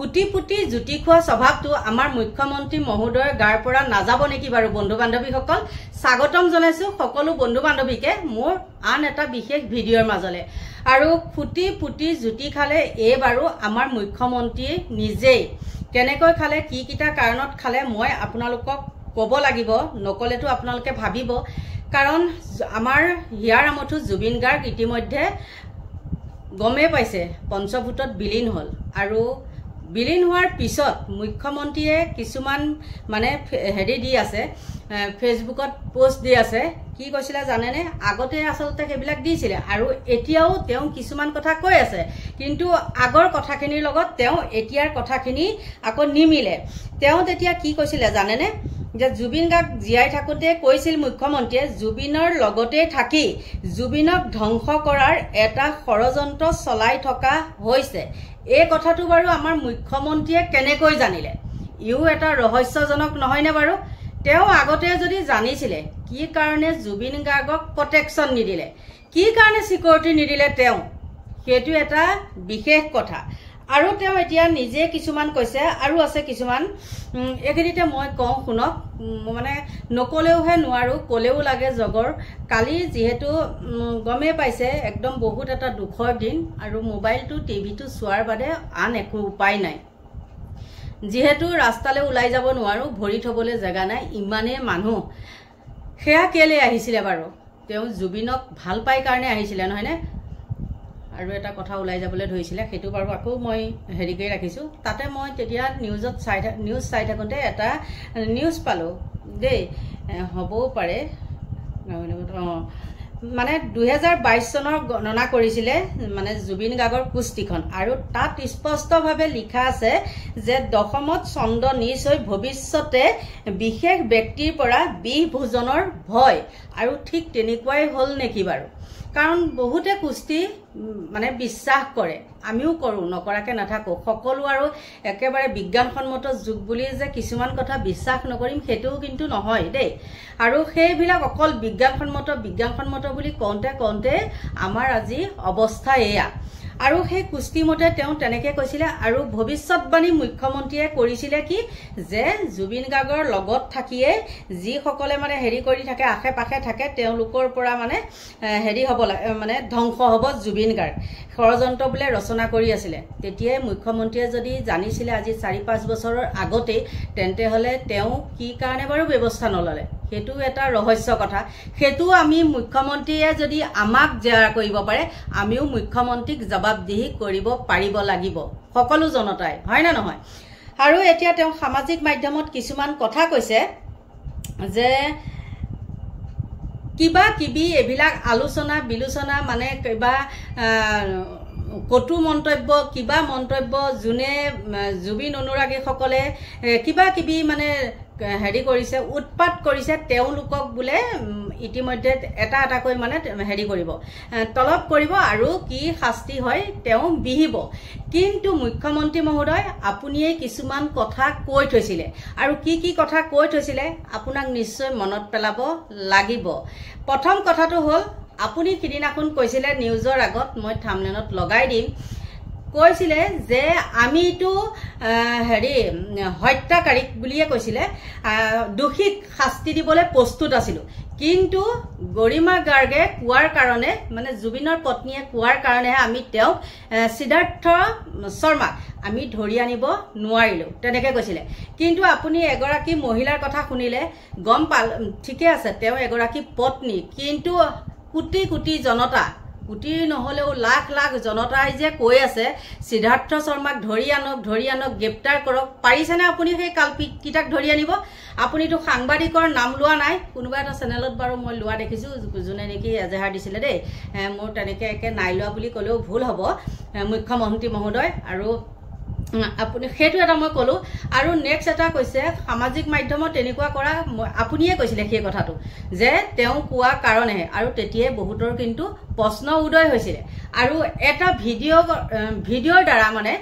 ফুটি ফুটি জুটি খোৱা স্বভাৱটো আমাৰ মুখ্যমন্ত্ৰী মহোদয়ৰ গাৰ পৰা নাযাব নেকি বাৰু বন্ধু বান্ধৱীসকল স্বাগতম জনাইছো সকলো বন্ধু বান্ধৱীকে মোৰ আন এটা বিশেষ ভিডিঅ'ৰ মাজলে আৰু ফুটি ফুটি জুটি খালে এবাৰো আমাৰ মুখ্যমন্ত্ৰী নিজেই কেনেকৈ খালে কি কিটা কাৰণত খালে মই আপোনালোকক ক'ব লাগিব নকলেতো আপোনালোকে ভাবিব কাৰণ আমাৰ হিয়াৰ আমঠু জুবিন গাৰ্গ ইতিমধ্যে গমে পাইছে পঞ্চভূতত বিলীন হল আৰু বিলীন হোৱাৰ পিছত মুখ্যমন্ত্ৰীয়ে কিছুমান মানে হেৰি দি আছে ফেসবুকত পোষ্ট দি আছে কি কৈছিলে জানেনে আগতে আসলতে সেইবিলাক দিছিলে আৰু এতিয়াও তেওঁ কিছুমান কথা কৈ আছে কিন্তু আগৰ কথাখিনিৰ লগত তেওঁ এতিয়াৰ কথাখিনি আকৌ নিমিলে তেওঁ তেতিয়া কি কৈছিলে জানেনে যে জুবিন গাৰ্গ জিয়াই থাকোতে কৈছিল মুখ্যমন্ত্ৰীয়ে জুবিনৰ লগতে থাকি জুবিনক ধ্বংস কৰাৰ এটা ষড়যন্ত্ৰ চলাই থকা হৈছে এই কথাটো বাৰু আমাৰ মুখ্যমন্ত্ৰীয়ে কেনেকৈ জানিলে ইও এটা ৰহস্যজনক নহয় নে বাৰু তেওঁ আগতে যদি জানিছিলে কি কাৰণে জুবিন গাৰ্গক প্ৰটেকচন নিদিলে কি কাৰণে সিকিউৰিটি নিদিলে তেওঁ হেতু এটা বিশেষ কথা আৰু তেওঁ এতিয়া নিজে কিছুমান কৈছে আৰু আছে কিছুমান এগিৰিতে মই কওঁ শুনক মানে নকলেওহে নোৱাৰো কলেও লাগে জগৰ কালি যেহেতু গমে পাইছে একদম বহুত এটা দুখৰ দিন আৰু মোবাইলটো টিভিটো চোৱাৰ বাদে আন একো উপায় নাই যেহেতু ৰাস্তালৈ ওলাই যাব নোৱাৰো ভৰি থবলৈ জায়গা নাই ইমানে মানুহ হেয়া কেলে আহিছিলে বাৰু তেওঁ জুবিনক ভাল পাই কাৰণে আহিছিলে নহয় নে আৰু এটা কথা ওলাই যাবলৈ ধৰিছিলে হেতু বাৰু আকৌ মই হেৰি কৰি ৰাখিছো তাতে মই তেতিয়া নিউজ চাই থাকোতে এটা নিউজ পালো দেই হবও পাৰে মানে 2022 চনৰ গণনা কৰিছিলে মানে জুবিন গাৰ্গৰ পুস্তিখন আৰু তাত স্পষ্টভাৱে লিখা আছে যে দশমত চন্দ নিশ্চয় ভৱিষ্যতে বিশেষ ব্যক্তিৰ পৰা বিহ ভোজনৰ ভয় আৰু ঠিক তেনেকুৱাই হল নেকি বাৰু কাৰণ বহুতে কুস্তি মানে বিশ্বাস কৰে আমিও কৰো নকৰাকে নাথাকো সকলো আৰু একেবাৰে বিজ্ঞানসন্মত যুগ বুলি যে কিছুমান কথা বিশ্বাস নকৰিম হেতুও কিন্তু নহয় দেই আৰু সেইবিলাক অকল বিজ্ঞানসন্মত বুলি কওঁতে আমাৰ আজি অৱস্থা এয়া আৰু সেই কুস্তিমতে তেওঁ তেনেকে কৈছিলে আৰু ভৱিষ্যতবাণী মুখ্যমন্ত্ৰীয়ে কৰিছিলে কি যে জুবিন গাৰ্গৰ লগত থাকিয়ে যি সকলে মানে হেৰি কৰি থাকে আশে পাশে থাকে তেওঁলোকৰ পৰা মানে হেৰি হ'ব মানে ধ্বংস হ'ব জুবিন গাৰ্গ ষড়যন্ত্ৰ বুলে ৰচনা কৰি আছিল তেতিয়াই মুখ্যমন্ত্ৰীয়ে যদি জানিছিলে আজি 4-5 বছৰৰ আগতে তেন্তে হলে তেওঁ কি কাৰণে বাৰু ব্যৱস্থা নললে হেতু এটা ৰহস্য কথা হেতু আমি মুখ্যমন্ত্ৰীয়ে যদি আমাক জেৰা কৰিব পাৰে আমিও মুখ্যমন্ত্ৰীক জবাবদিহি কৰিব পাৰিব লাগিব সকলো জনতাই হয় না নহয় আৰু এতিয়া তেওঁ সামাজিক মাধ্যমত কিছুমান কথা কৈছে যে কিবা কিবি এবিলাক আলোচনা বিলোচনা মানে কিবা কটু মন্তব্য কিবা মন্তব্য জুনে জুবিন অনুৰাগী সকলে কিবা কিবি মানে হেৰি কৰিছে উৎপাত কৰিছে তেওঁলোকক বুলে ইতিমধ্যে এটা কৈ মানে হেৰি কৰিব তলব কৰিব আৰু কি শাস্তি হয় তেওঁ বিহিব কিন্তু মুখ্যমন্ত্ৰী মহোদয় আপুনিয়ে কিছুমান কথা কৈ থৈছিলে আৰু কি কথা কৈ থৈছিলে আপোনাক নিশ্চয় মনত পেলাব লাগিব প্ৰথম কথাটো হল আপুনি কিদিনাখন কৈছিলে নিউজৰ আগত মই থাম্বনেলত লগাই দিম কৈছিলে যে আমিটো হেৰি হত্যাকাৰীক বুলিয়ে কৈছিলে দোষীক শাস্তি দিবলৈ প্ৰস্তুত আছিলো কিন্তু গৰিমা গাৰ্গে কোৱাৰ কাৰণে মানে জুবিনৰ পত্নীয়ে কোৱাৰ কাৰণে আমি তেওঁক সিদ্ধাৰ্থ শৰ্মাক আমি ধৰি আনিব নোৱাৰিলো তেনেকে কৈছিলে কিন্তু আপুনি এগৰাকী মহিলাৰ কথা শুনিলে গম পাল ঠিকে আছে তেওঁ এগৰাকী পত্নী কিন্তু কোটি কোটি জনতা কোটি নহলেও লাখ লাখ জনতাই যে কৈ আছে সিদ্ধাৰ্থ শৰ্মাক ধৰি আনক গ্ৰেপ্তাৰ কৰক পাৰিছেনে আপুনি সেই কালপিত কিটাক ধৰি আনিব আপুনিতো সাংবাদিকৰ নাম লোৱা নাই কোনোবা এটা চেনেলত বাৰু মই লোৱা দেখিছো জুনে নেকি এজাহাৰ দিছিলে দেই মোৰ তেনেকে একে নাই লোৱা বুলি কলেও ভুল হ'ব মুখ্যমন্ত্ৰী মহোদয় আৰু আপুনি হেতু এটা মই কলো আৰু নেক্সট এটা কৈছে সামাজিক মাধ্যমত তেনেকুৱা কৰা আপুনিয়ে কৈছিলে সেই কথাটো যে তেওঁ কোৱা কাৰণে আৰু তেতিয়াই বহুতৰ কিন্তু প্ৰশ্ন উদয় হৈছিল আৰু এটা ভিডিঅ'ৰ দ্বাৰা মানে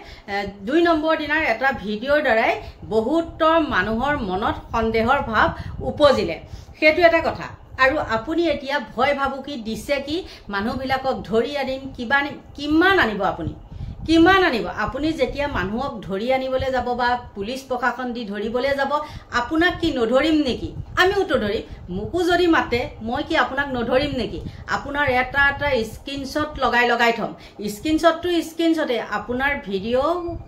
2 নম্বৰ দিনৰ এটা ভিডিঅ'ৰ দ্বাৰাই বহুতৰ মানুহৰ মনত সন্দেহৰ ভাৱ উপজিলে হেতু এটা কথা আৰু আপুনি এতিয়া ভয় ভাবুকি দিছে কি মানুহবিলাকক ধৰি আনিম কিমান আনিব আপুনি কিমান আনিব আপুনি যেতিয়া মানুহক ধৰি আনিবলৈ যাব বা পুলিচ প্ৰশাসন দি ধৰিবলৈ যাব আপোনাক কি নধৰিম নেকি আমিও তো ধৰিম মোকো যদি মাতে মই কি আপোনাক নধৰিম নেকি আপোনাৰ এটা স্ক্ৰিনশ্বট লগাই থম স্ক্ৰিনশ্বটে আপোনাৰ ভিডিও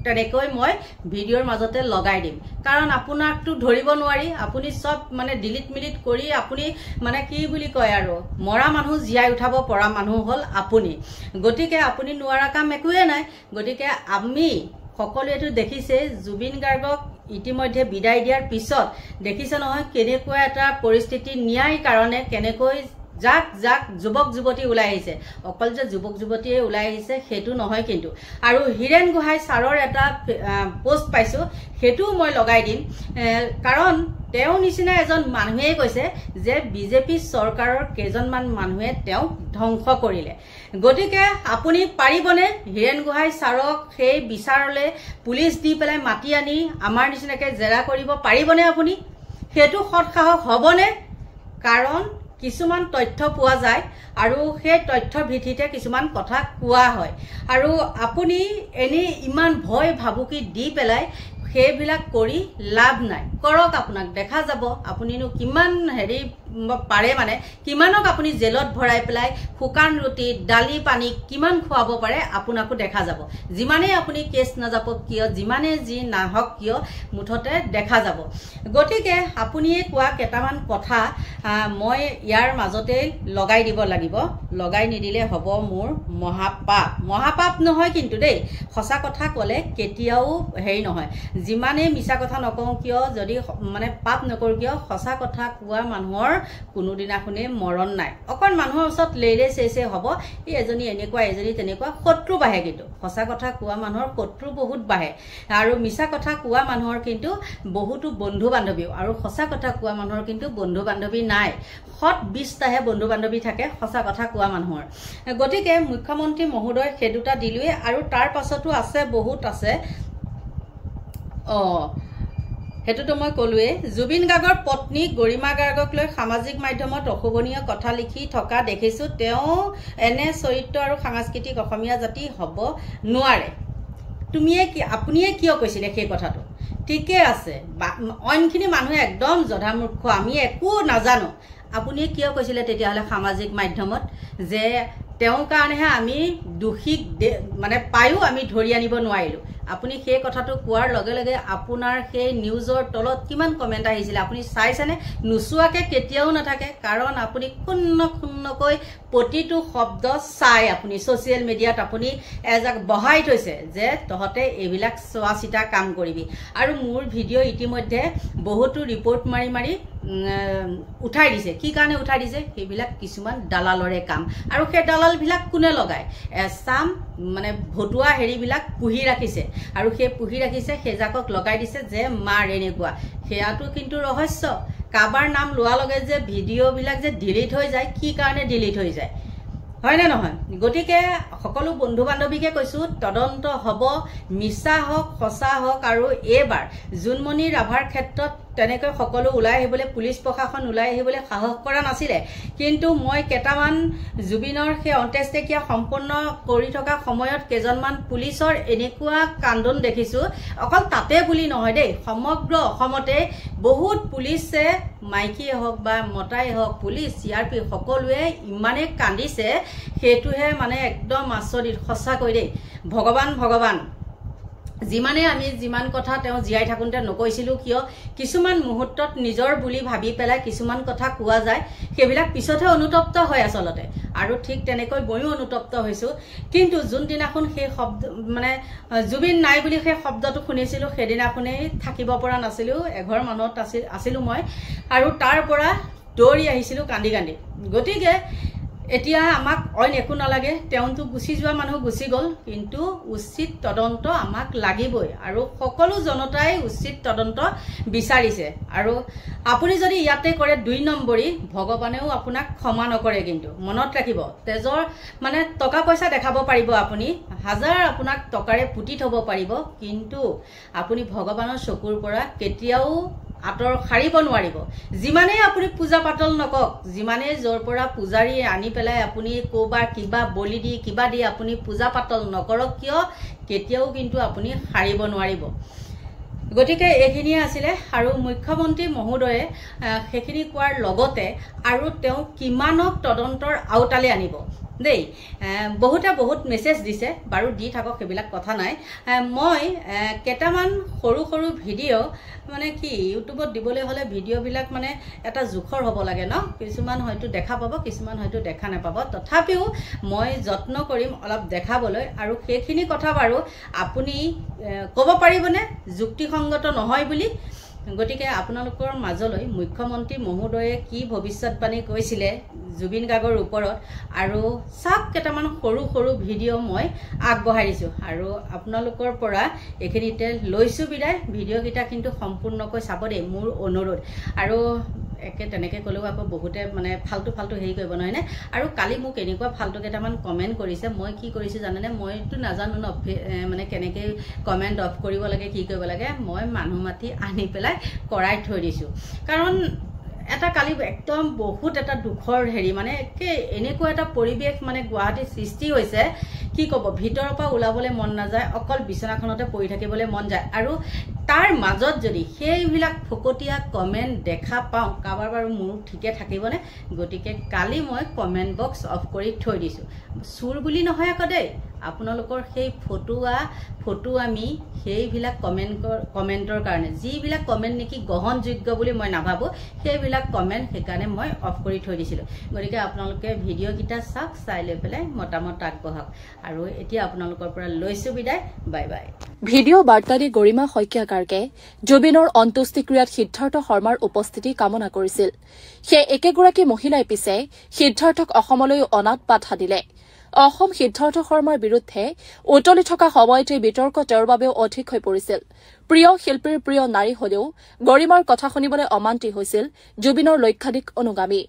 তেনেকৈ মই ভিডিওৰ মাজতে লগাই দিম কাৰণ আপোনাকটো ধৰিব নোৱাৰি আপুনি সব মানে ডিলিট মিলিট কৰি আপুনি মানে কি বুলি কয় আৰু মৰা মানুহ জিয়াই উঠাব পৰা মানুহ হল আপুনি গতিকে আপুনি নোৱাৰা কাম একোৱে নাই গতিকে আমি সকলোৱেটো দেখিছে জুবিন গাৰ্গক ইতিমধ্যে বিদায় দিয়াৰ পিছত দেখিছে নহয় কেনেকুৱা এটা পৰিস্থিতি ন্যায় কাৰণে কেনেকৈ যাক যাক যুৱক যুৱতী ওলাই আহিছে অকল যে যুৱক যুৱতীয়ে ওলাই আহিছে হেতু নহয় কিন্তু আৰু হিৰেন গোহাঁই ছাৰৰ এটা পোষ্ট পাইছো হেতু মই লগাই দিম কাৰণ তেও নিচিনা এজন মানুহে কৈছে যে বিজেপি চৰকাৰৰ কেজনমান মানুহে তেও ধ্বংস কৰিলে গতিকে আপুনি পাৰিবনে হিৰেন গোহাঁই ছাৰক সেই বিচাৰলে পুলিচ দি পেলাই মাতি আনি আমাৰ নিচিনাকে জেৰা কৰিব পাৰিবনে আপুনি হেতু সৎসাহস হবনে কাৰণ কিছুমান তথ্য পোৱা যায় আৰু সেই তথ্যৰ ভিত্তিতে কিছুমান কথা কোৱা হয় আৰু আপুনি এনে ইমান ভয় ভাবুকি দি পেলাই সেইবিলাক কৰি লাভ নাই কৰক আপোনাক দেখা যাব আপুনিনো কিমান হেৰি পাৰে মানে কিমানক আপুনি জেলত ভৰাই পেলাই শুকান ৰুটি ডালি পানী কিমান খুৱাব পাৰে আপোনাকো দেখা যাব যিমানে আপুনি কেছ নাযাব কিয় যিমানে যি নাহক কিয় মুঠতে দেখা যাব গতিকে আপুনি কোৱা কেটামান কথা মই ইয়াৰ মাজতে লগাই দিব লাগিব লগাই নিদিলে হ'ব মোৰ মহাপাপ নহয় কিন্তু দেই সঁচা কথা ক'লে কেতিয়াও হেৰি নহয় যিমানে মিছা কথা নকওঁ কিয় যদি মানে পাপ নকৰো কিয় সঁচা কথা কোৱা মানুহৰ কোনো দিনাখনে মৰণ নাই অকন মানুহৰ ওচৰত লেলে চেছে হ'ব এই এজনী এনেকুৱা এজনী তেনেকুৱা শত্ৰু বাহে কিন্তু সঁচা কথা কোৱা মানুহৰ শত্ৰু বহুত বাহে আৰু মিছা কথা কোৱা মানুহৰ কিন্তু বহুতো বন্ধু বান্ধৱী আৰু সঁচা কথা কোৱা মানুহৰ কিন্তু বন্ধু বান্ধৱী নাই হত 20টাহে বন্ধু বান্ধৱী থাকে সঁচা কথা কোৱা মানুহৰ গতিকে মুখ্যমন্ত্ৰী মহোদয় হেদুটা দিলুৱে আৰু তাৰ পাছতো আছে বহুত আছে হেতুটো মই কলুৱে জুবিন গাৰ্গৰ পত্নী গৰিমা গাৰ্গক লৈ সামাজিক মাধ্যমত অশুভনীয় কথা লিখি থকা দেখিছো তেও এনে চৰিত্ৰ আৰু সাংস্কৃতিক অসমীয়া জাতি হ'ব নোৱাৰে তুমিয়ে কি আপুনিয়ে কিয় কৈছিলে সেই কথাটো ঠিকে আছে অইনখিনি মানুহে একদম জধামূৰ্খ আমি একো নাজানো আপুনিয়ে কিয় কৈছিলে তেতিয়াহলে সামাজিক মাধ্যমত যে তেও কাৰণেহে আমি দুখিক মানে পায়ো আমি ধৰি আনিব নোৱাৰিলো আপুনি সেই কথাটো কোৱাৰ লগে লগে আপোনাৰ সেই নিউজৰ তলত কিমান কমেন্ট আহিছিল আপুনি চাইছেনে নুচুৱাকে কেতিয়াও নাথাকে কাৰণ আপুনি খুন্নকৈ প্ৰতিটো শব্দ চাই আপুনি সোশ্যাল মিডিয়াত আপুনি এজাক বহাই থৈছে যে তহতে এইবিলাক চোৱাচিতা কাম কৰিবি আৰু মোৰ ভিডিও ইতিমধ্যে বহুতো ৰিপোৰ্ট মাৰি উঠাই দিছে কি কাৰণে উঠাই দিছে সেইবিলাক কিছুমান দালালৰে কাম আৰু সেই দালাল বিলাক কোনে লগায় এছাম মানে ভটুৱা হেৰিবিলাক পুহি ৰাখিছে আৰু সেই পুহি ৰাখিছে হেজাকক লগাই দিছে যে মাৰ এনেকুৱা হেয়াটো কিন্তু ৰহস্য কাবাৰ নাম লোৱা লগে যে ভিডিওবিলাক যে ডিলিট হৈ যায় কি কাৰণে ডিলিট হৈ যায় হয় না নহয় গতিকে সকলো বন্ধু বান্ধৱীকে কৈছো তদন্ত হ'ব মিছা হওক সঁচা হওক আৰু এবাৰ জুনমণি ৰাভাৰ ক্ষেত্ৰত তেনেকৈ সকলো ওলাই আহিবলৈ পুলিচ প্ৰশাসন ওলাই আহিবলৈ সাহস কৰা নাছিলে কিন্তু মই কেটামান জুবিনৰ সেই অন্ত্যেষ্টিক্ৰিয়া সম্পূৰ্ণ কৰি থকা সময়ত কেজনমান পুলিচৰ এনেকুৱা কান্দন দেখিছো অকল তাতে বুলি নহয় দেই সমগ্ৰ অসমতে বহুত পুলিচে মাইকীয়ে হওক বা মতাই হওক পুলিচ চিআৰপি সকলোৱে ইমানে কান্দিছে হেতুহে মানে একদম আচৰিত সঁচা কৈ দেই ভগৱান যিমানে আমি যিমান কথা তেও জিয়াই থাকুনতে নকৈছিলো কিয় কিছুমান মুহূৰ্তত নিজৰ বুলি ভাবি পেলাই কিছুমান কথা কোৱা যায় সেইবিলাক পিছতহে অনুতপ্ত হয় আসলতে আৰু ঠিক তেনেকৈ ময়ো অনুতপ্ত হৈছো কিন্তু যোন দিনাখন সেই শব্দ মানে জুবিন নাই বুলি সেই শব্দটো শুনিছিলো সেদিনাখনে থাকিব পৰা নাছিলো এঘৰ মানত আছিলো মই আৰু তাৰ পৰা দৌৰি আহিছিলো কান্দি গতিকে এতিয়া আমাক অইন একো নালাগে তেউনটো গুছি যোৱা মানুহ গুছি গল কিন্তু উচিত তদন্ত আমাক লাগিবই আৰু সকলো জনতাই উচিত তদন্ত বিচাৰিছে আৰু আপুনি যদি ইয়াতে কৰে 2 নম্বৰী ভগৱানেও আপোনাক ক্ষমা নকৰে কিন্তু মনত ৰাখিব তেজৰ মানে টকা পইচা দেখাব পাৰিব আপুনি হাজাৰ আপোনাক টকাৰে পুতি থব পাৰিব কিন্তু আপুনি ভগৱানৰ চকুৰ পৰা কেতিয়াও আঁতৰ সাৰিব নোৱাৰিব যিমানেই আপুনি পূজা পাতল নকক যিমানেই জৰ পৰা পূজাৰী আনি পেলাই আপুনি কোবাৰ কিবা বলি দি কিবা দি আপুনি পূজা পাতল নকৰক কিয় কেতিয়াও কিন্তু আপুনি সাৰিব নোৱাৰিব গতিকে এইখিনিয়ে আছিলে আৰু মুখ্যমন্ত্ৰী মহোদয়ে সেইখিনি কোৱাৰ লগতে আৰু তেওঁ কিমানক তদন্তৰ আওতালে আনিব দেই বহুত মেছেজ দিছে বাৰু দি থাকক সেইবিলাক কথা নাই মই কেটামান সৰু সৰু ভিডিঅ' মানে কি ইউটিউবত দিবলৈ হলে ভিডিঅ'বিলাক মানে এটা জুখৰ হ'ব লাগে ন কিছুমান হয়তো দেখা পাব কিছুমান হয়তো দেখা নাপাব তথাপিও মই যত্ন কৰিম অলপ দেখাবলৈ আৰু সেইখিনি কথা বাৰু আপুনি ক'ব পাৰিবনে যুক্তিসংগত নহয় বুলি গতিকে আপোনালোকৰ মাজলৈ মুখ্যমন্ত্ৰী মহোদয়ে কি ভৱিষ্যতবাণী কৈছিলে জুবিন গাৰ্গৰ ওপৰত আৰু সাক কেটামান সৰু সৰু ভিডিঅ' মই আগবঢ়াই দিছো আৰু আপোনালোকৰ পৰা এখিনিতে লৈছো বিদায় ভিডিঅ' কিটা কিন্তু সম্পূৰ্ণকৈ চাব দেই মোৰ অনুৰোধ আৰু একে তেনেকে কলেও আকৌ বহুতে মানে ফালতু হেৰি কৰিব নহয় নে আৰু কালি মোক এনেকুৱা ফালতু কেটামান কমেন্ট কৰিছে মই কি কৰিছো জানেনে মইতো নাজানো ন মানে কেনেকৈ কমেন্ট অফ কৰিব লাগে কি কৰিব লাগে মই মানুহ মাতি আনি পেলাই কৰাই থৈ দিছো কাৰণ এটা কালি একদম বহুত এটা দুখৰ হেৰি মানে এনেকুৱা এটা পৰিবেশ মানে গুৱাহাটীত সৃষ্টি হৈছে কি ক'ব ভিতৰৰ পৰা ওলাবলৈ মন নাযায় অকল বিছনাখনতে পৰি থাকিবলৈ মন যায় আৰু তাৰ মাজত যদি সেইবিলাক ফকতীয়া কমেন্ট দেখা পাওঁ কাবাৰ বাৰু মোৰ ঠিকে থাকিবনে গতিকে কালি মই কমেন্ট বক্স অফ কৰি থৈ দিছো চুৰ বুলি নহয় আকৌ দেই আপোনালোকৰ সেই ফটো আমি সেইবিলাক কমেন্টৰ কাৰণে যিবিলাক কমেন্ট নেকি গ্ৰহণযোগ্য বুলি মই নাভাবো সেইবিলাক কমেন্ট সেইকাৰণে মই অফ কৰি থৈ দিছিলো গতিকে আপোনালোকে ভিডিঅ' কিটা চাওক চাই লৈ পেলাই মতামত আগবঢ়াওক আৰু এতিয়া আপোনালোকৰ পৰা লৈছো বিদায় বাই বাই ভিডিঅ' বাৰ্তাদি গৰিমা শইকীয়া গাৰ্গে জুবিনৰ অন্ত্যেষ্টিক্ৰিয়াত সিদ্ধাৰ্থ শৰ্মাৰ উপস্থিতি কামনা কৰিছিল সেই একেগৰাকী মহিলাই পিছে সিদ্ধাৰ্থক অসমলৈ অনাত বাধা দিলে অসম সিদ্ধাৰ্থ শৰ্মাৰ বিৰুদ্ধে উতলি থকা সময়তে বিতৰ্ক তেওঁৰ বাবেও অধিক হৈ পৰিছিল প্ৰিয় শিল্পীৰ প্ৰিয় নাৰী হলেও গৰিমাৰ কথা শুনিবলৈ অমান্তি হৈছিল জুবিনৰ লক্ষাধিক অনুগামী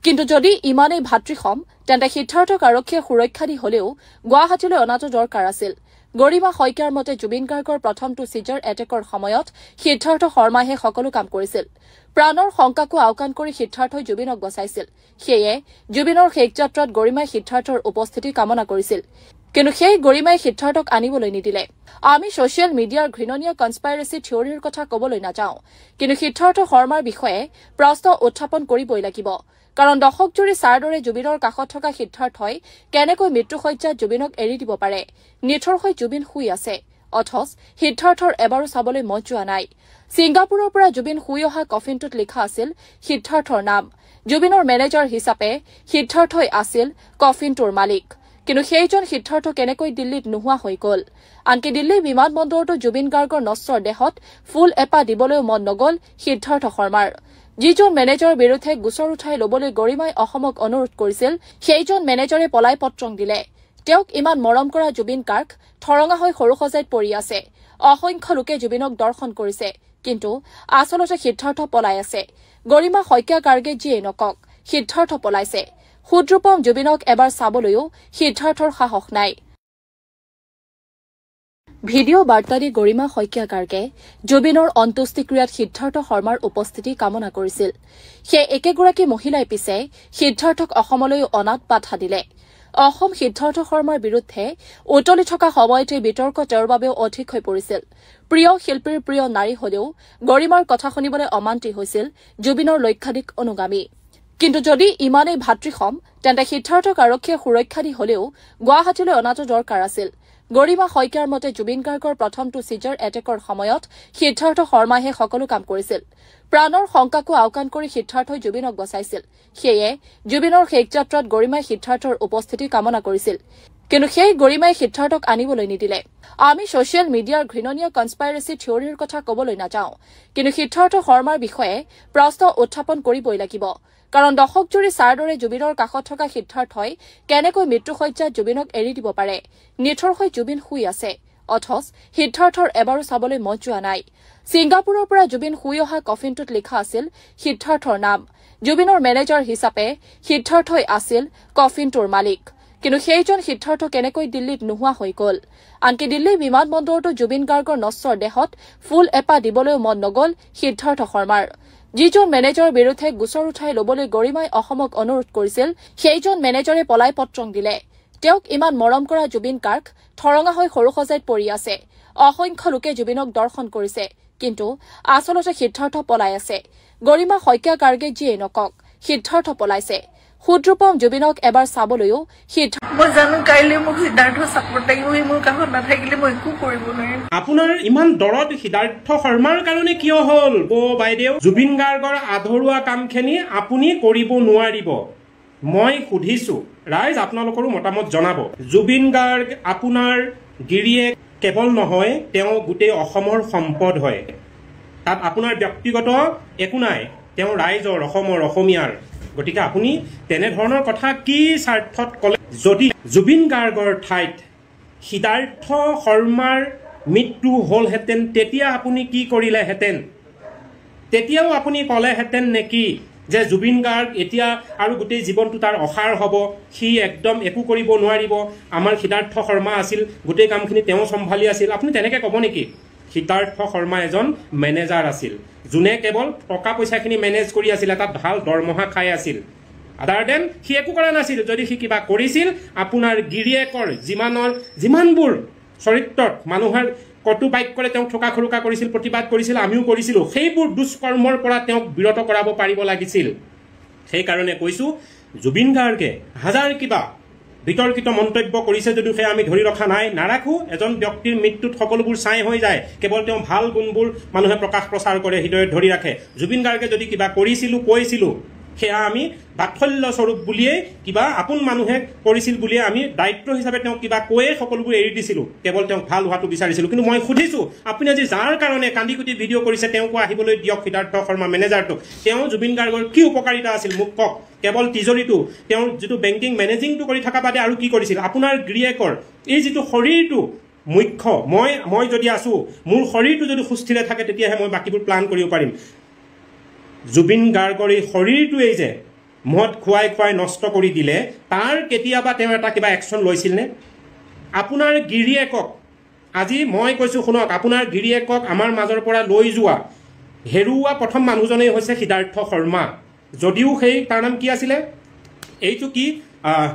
কিন্তু যদি ইমানেই ভাতৃসম তেন্তে সিদ্ধাৰ্থক আৰক্ষীয়ে সুৰক্ষা দি হলেও গুৱাহাটীলৈ অনাটো দৰকাৰ আছিল গৰিমা শইকীয়াৰ মতে জুবিন গাৰ্গৰ প্ৰথমটো চিজাৰ এটেকৰ সময়ত সিদ্ধাৰ্থ শৰ্মাহে সকলো কাম কৰিছিল প্ৰাণৰ শংকাকো আওকাণ কৰি সিদ্ধাৰ্থই জুবিনক বচাইছিল সেয়ে জুবিনৰ শেষ যাত্ৰাত গৰিমাই সিদ্ধাৰ্থৰ উপস্থিতি কামনা কৰিছিল কিন্তু সেই গৰিমাই সিদ্ধাৰ্থক আনিবলৈ নিদিলে আমি ছচিয়েল মিডিয়াৰ ঘৃণনীয় কনস্পাইৰেচি থিয়ৰিৰ কথা কবলৈ নাযাওঁ কিন্তু সিদ্ধাৰ্থ শৰ্মাৰ বিষয়ে প্ৰশ্ন উত্থাপন কৰিবই লাগিব কাৰণ দশকজুৰি চাৰদৰে জুবিনৰ কাষত থকা সিদ্ধাৰ্থই কেনেকৈ মৃত্যুশয্যাত জুবিনক এৰি দিব পাৰে নিথৰ হৈ জুবিন শুই আছে অথচ সিদ্ধাৰ্থৰ এবাৰো চাবলৈ মন যোৱা নাই ছিংগাপুৰৰ পৰা জুবিন শুই অহা কফিনটোত লিখা আছিল সিদ্ধাৰ্থৰ নাম জুবিনৰ মেনেজাৰ হিচাপে সিদ্ধাৰ্থই আছিল কফিনটোৰ মালিক কিন্তু সেইজন সিদ্ধাৰ্থ কেনেকৈ দিল্লীত নোহোৱা হৈ গ'ল আনকি দিল্লী বিমানবন্দৰতো জুবিন গাৰ্গৰ নশ্বৰ দেহত ফুল এপা দিবলৈও মন নগ'ল সিদ্ধাৰ্থ শৰ্মাৰ যিজন মেনেজাৰৰ বিৰুদ্ধে গোচৰ উঠাই লবলৈ গৰিমাই অসমক অনুৰোধ কৰিছিল সেইজন মেনেজাৰে পলাই পত্ৰং দিলে তেওঁক ইমান মৰম কৰা জুবিন গাৰ্গ থৰঙা হৈ সৰু সজাইত পৰি আছে অসংখ্য লোকে জুবিনক দৰ্শন কৰিছে কিন্তু আচলতে সিদ্ধাৰ্থ পলাই আছে গৰিমা শইকীয়া গাৰ্গে যিয়ে নকক সিদ্ধাৰ্থ পলাইছে সুদ্ৰুপম জুবিনক এবাৰ চাবলৈও সিদ্ধাৰ্থৰ সাহস নাই ভিডিঅ' বাৰ্তাদি গৰিমা শইকীয়া গাৰ্গে জুবিনৰ অন্ত্যেষ্টিক্ৰিয়াত সিদ্ধাৰ্থ শৰ্মাৰ উপস্থিতি কামনা কৰিছিল সেই একেগৰাকী মহিলাই পিছে সিদ্ধাৰ্থক অসমলৈ অনাত বাধা দিলে অসম সিদ্ধাৰ্থ শৰ্মাৰ বিৰুদ্ধে উতলি থকা সময়তে বিতৰ্ক তেওঁৰ বাবেও অধিক হৈ পৰিছিল প্ৰিয় শিল্পীৰ প্ৰিয় নাৰী হলেও গৰিমাৰ কথা শুনিবলৈ অমান্তি হৈছিল জুবিনৰ লক্ষাধিক অনুগামী কিন্তু যদি ইমানেই ভাতৃসম তেন্তে সিদ্ধাৰ্থক আৰক্ষীয়ে সুৰক্ষা দি হলেও গুৱাহাটীলৈ অনাটো দৰকাৰ আছিল গৰিমা শইকীয়াৰ মতে জুবিন গাৰ্গৰ প্ৰথমটো চিজাৰ এটেকৰ সময়ত সিদ্ধাৰ্থ শৰ্মাহে সকলো কাম কৰিছিল প্ৰাণৰ শংকাকো আওকাণ কৰি সিদ্ধাৰ্থই জুবিনক বচাইছিল সেয়ে জুবিনৰ শেষ যাত্ৰাত গৰিমাই সিদ্ধাৰ্থৰ উপস্থিতি কামনা কৰিছিল কিন্তু সেই গৰিমাই সিদ্ধাৰ্থক আনিবলৈ নিদিলে আমি ছচিয়েল মিডিয়াৰ ঘৃণনীয় কনস্পাইৰেচি থিয়ৰিৰ কথা কবলৈ নাযাওঁ কিন্তু সিদ্ধাৰ্থ শৰ্মাৰ বিষয়ে প্ৰশ্ন উত্থাপন কৰিবই লাগিব কাৰণ দশকজুৰি চাৰদৰে জুবিনৰ কাষত থকা সিদ্ধাৰ্থই কেনেকৈ মৃত্যুশয্যাত জুবিনক এৰি দিব পাৰে নিথৰ হৈ জুবিন শুই আছে অথচ সিদ্ধাৰ্থৰ এবাৰো চাবলৈ মন যোৱা নাই ছিংগাপুৰৰ পৰা জুবিন শুই অহা কফিনটোত লিখা আছিল সিদ্ধাৰ্থৰ নাম জুবিনৰ মেনেজাৰ হিচাপে সিদ্ধাৰ্থই আছিল কফিনটোৰ মালিক কিন্তু সেইজন সিদ্ধাৰ্থ কেনেকৈ দিল্লীত নোহোৱা হৈ গ'ল আনকি দিল্লী বিমানবন্দৰতো জুবিন গাৰ্গৰ নশ্বৰ দেহত ফুল এপা দিবলৈও মন নগ'ল সিদ্ধাৰ্থ শৰ্মাৰ যিজন মেনেজাৰৰ বিৰুদ্ধে গোচৰ উঠাই ল'বলৈ গৰিমাই অসমক অনুৰোধ কৰিছিল সেইজন মেনেজাৰে পলাই পত্ৰং দিলে তেওঁক ইমান মৰম কৰা জুবিন গাৰ্গ থৰঙা হৈ সৰুসজাইত পৰি আছে অসংখ্য লোকে জুবিনক দৰ্শন কৰিছে কিন্তু আচলতে সিদ্ধাৰ্থ পলাই আছে গৰিমা শইকীয়া গাৰ্গে যিয়ে নকক সিদ্ধাৰ্থ পলাইছে সুদ্ৰুপম জুবিনক এবাৰ চাবলৈও মই জানো কাইলৈ মোক সিদ্ধাৰ্থ চাপৰ্ট লাগিব মোৰ কাষত নাথাকিলে মই একো কৰিব নোৱাৰিম আপোনাৰ ইমান দৰদ সিদ্ধাৰ্থ শৰ্মাৰ কাৰণে কিয় হ'ল বাইদেউ জুবিন গাৰ্গৰ আধৰুৱা কামখিনি আপুনি কৰিব নোৱাৰিব মই সুধিছো ৰাইজ আপোনালোকৰো মতামত জনাব জুবিন গাৰ্গ আপোনাৰ গিৰিয়েক কেৱল নহয় তেওঁ গোটেই অসমৰ সম্পদ হয় তাত আপোনাৰ ব্যক্তিগত একো নাই তেওঁ ৰাইজৰ অসমৰ অসমীয়াৰ গতিকে আপুনি তেনেধৰণৰ কথা কি স্বাৰ্থত ক'লে যদি জুবিন গাৰ্গৰ ঠাইত সিদ্ধাৰ্থ শৰ্মাৰ মৃত্যু হ'লহেঁতেন তেতিয়া আপুনি কি কৰিলেহেঁতেন তেতিয়াও আপুনি ক'লেহেঁতেন নেকি যে জুবিন গাৰ্গ এতিয়া আৰু গোটেই জীৱনটো তাৰ অসাৰ হ'ব সি একদম একো কৰিব নোৱাৰিব আমাৰ সিদ্ধাৰ্থ শৰ্মা আছিল গোটেই কামখিনি তেওঁ চম্ভালি আছিল আপুনি তেনেকৈ ক'ব নেকি সিদ্ধাৰ্থ শৰ্মা এজন মেনেজাৰ আছিল যোনে কেৱল টকা পইচাখিনি মেনেজ কৰি আছিল এটা ভাল দৰমহা খাই আছিল আদাৰ দেন সি একো কৰা নাছিল যদি সি কিবা কৰিছিল আপোনাৰ গিৰিয়েকৰ যিমানবোৰ চৰিত্ৰত মানুহৰ কটু বাক্যৰে তেওঁক ঠোকা খৰুকা কৰিছিল প্ৰতিবাদ কৰিছিল আমিও কৰিছিলোঁ সেইবোৰ দুষ্কৰ্মৰ পৰা তেওঁক বিৰত কৰাব পাৰিব লাগিছিল সেইকাৰণে কৈছোঁ জুবিন গাৰ্গে হাজাৰ কিবা বিতৰ্কিত মন্তব্য কৰিছে যদিও সেয়া আমি ধৰি ৰখা নাৰাখো এজন ব্যক্তিৰ মৃত্যুত সকলোবোৰ ছাই হৈ যায় কেৱল তেওঁ ভাল গুণবোৰ মানুহে প্ৰকাশ প্ৰচাৰ কৰে হৃদয়ত ধৰি ৰাখে জুবিন গাৰ্গে যদি কিবা কৰিছিলোঁ কৈছিলোঁ সেয়া আমি বাৎসল্য স্বৰূপ বুলিয়ে কিবা আপোন মানুহে কৰিছিল বুলিয়ে আমি দায়িত্ব হিচাপে তেওঁক কিবা কৈয়ে সকলোবোৰ এৰি দিছিলোঁ কেৱল তেওঁক ভাল হোৱাটো বিচাৰিছিলোঁ কিন্তু মই সুধিছোঁ আপুনি আজি যাৰ কাৰণে কান্দি কুটি ভিডিঅ' কৰিছে তেওঁকো আহিবলৈ দিয়ক সিদ্ধাৰ্থ শৰ্মা মেনেজাৰটোক তেওঁ জুবিন গাৰ্গৰ কি উপকাৰিতা আছিল মোক কওক কেৱল তিজৰিটো তেওঁৰ যিটো বেংকিং মেনেজিংটো কৰি থকা বাদে আৰু কি কৰিছিল আপোনাৰ গিৰিয়েকৰ এই যিটো শৰীৰটো মুখ্য মই যদি আছোঁ মোৰ শৰীৰটো যদি সুস্থিৰে থাকে তেতিয়াহে মই বাকীবোৰ প্লান কৰিব পাৰিম জুবিন গাৰ্গৰ এই শৰীৰটোৱেই যে মদ খুৱাই নষ্ট কৰি দিলে তাৰ কেতিয়াবা তেওঁ এটা কিবা একশ্যন লৈছিল নে আপোনাৰ গিৰিয়েকক আজি মই কৈছোঁ শুনক আপোনাৰ গিৰিয়েকক আমাৰ মাজৰ পৰা লৈ যোৱা হেৰুওৱা প্ৰথম মানুহজনেই হৈছে সিদ্ধাৰ্থ শৰ্মা যদিও সেই তাৰ নাম কি আছিলে এইটো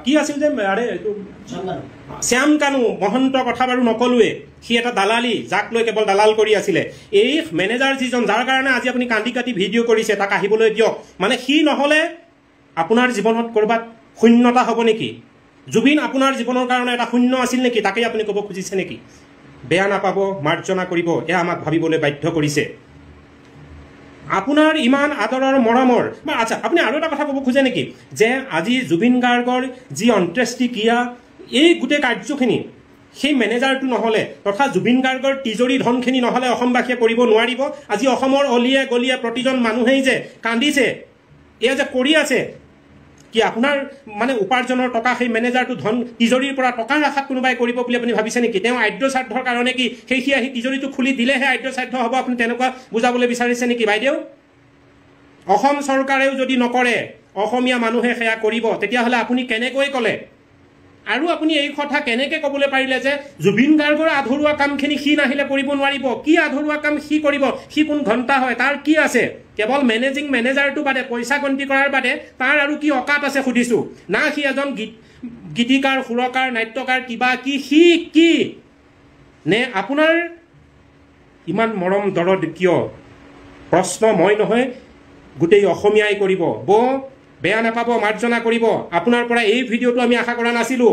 কি আছিল যে আৰে এইটো শ্যাম কানু মহন্তৰ কথা বাৰু নকলোৱে সি এটা দালালি যাক লৈ কেৱল দালাল কৰি আছিলে এই মেনেজাৰ যিজন যাৰ কাৰণে আজি আপুনি কান্দি কাটি ভিডিঅ' কৰিছে তাক আহিবলৈ দিয়ক মানে সি নহ'লে আপোনাৰ জীৱনত ক'ৰবাত শূন্যতা হ'ব নেকি জুবিন আপোনাৰ জীৱনৰ কাৰণে এটা শূন্য আছিল নেকি তাকেই আপুনি ক'ব খুজিছে নেকি বেয়া নাপাব মাৰ্জনা কৰিব এয়া আমাক ভাবিবলৈ বাধ্য কৰিছে আপোনাৰ ইমান আদৰৰ মৰমৰ আচ্ছা আপুনি আৰু এটা কথা ক'ব খোজে নেকি যে আজি জুবিন গাৰ্গৰ যি অন্ত্যেষ্টিক্ৰিয়া এই গোটেই কাৰ্যখিনি সেই মেনেজাৰটো নহ'লে তথা জুবিন গাৰ্গৰ তিজৰি ধনখিনি নহ'লে অসমবাসীয়ে কৰিব নোৱাৰিব আজি অসমৰ অলিয়ে গলিয়ে প্ৰতিজন মানুহেই যে কান্দিছে এয়া যে কৰি আছে কি আপোনাৰ মানে উপাৰ্জনৰ টকা সেই মেনেজাৰটো ধন তিজৰিৰ পৰা টকাৰ আশাত কোনোবাই কৰিব বুলি আপুনি ভাবিছে নেকি তেওঁ আদ্য স্বাৰ্থৰ কাৰণে কি সেই আহি তিজৰিটো খুলি দিলেহে আদ্য স্বাৰ্থ হ'ব আপুনি তেনেকুৱা বুজাবলৈ বিচাৰিছে নেকি বাইদেউ অসম চৰকাৰেও যদি নকৰে অসমীয়া মানুহে সেয়া কৰিব তেতিয়াহ'লে আপুনি কেনেকৈ ক'লে আৰু আপুনি এই কথা কেনেকৈ ক'বলৈ পাৰিলে যে জুবিন গাৰ্গৰ আধৰুৱা কামখিনি সি নাহিলে কৰিব নোৱাৰিব কি আধৰুৱা কাম সি কৰিব সি কোন ঘণ্টা হয় তাৰ কি আছে কেৱল মেনেজাৰটো বাদে পইচা গন্তি কৰাৰ বাদে তাৰ আৰু কি অকাত আছে সুধিছোঁ না সি এজন গীতিকাৰ সুৰকাৰ নাট্যকাৰ কিবা সি কি নে আপোনাৰ ইমান মৰম দৰদ কিয় প্ৰশ্ন মই নহয় গোটেই অসমীয়াই কৰিব বেয়া নাপাব মাৰ্জনা কৰিব আপোনাৰ পৰা এই ভিডিঅ'টো আমি আশা কৰা নাছিলোঁ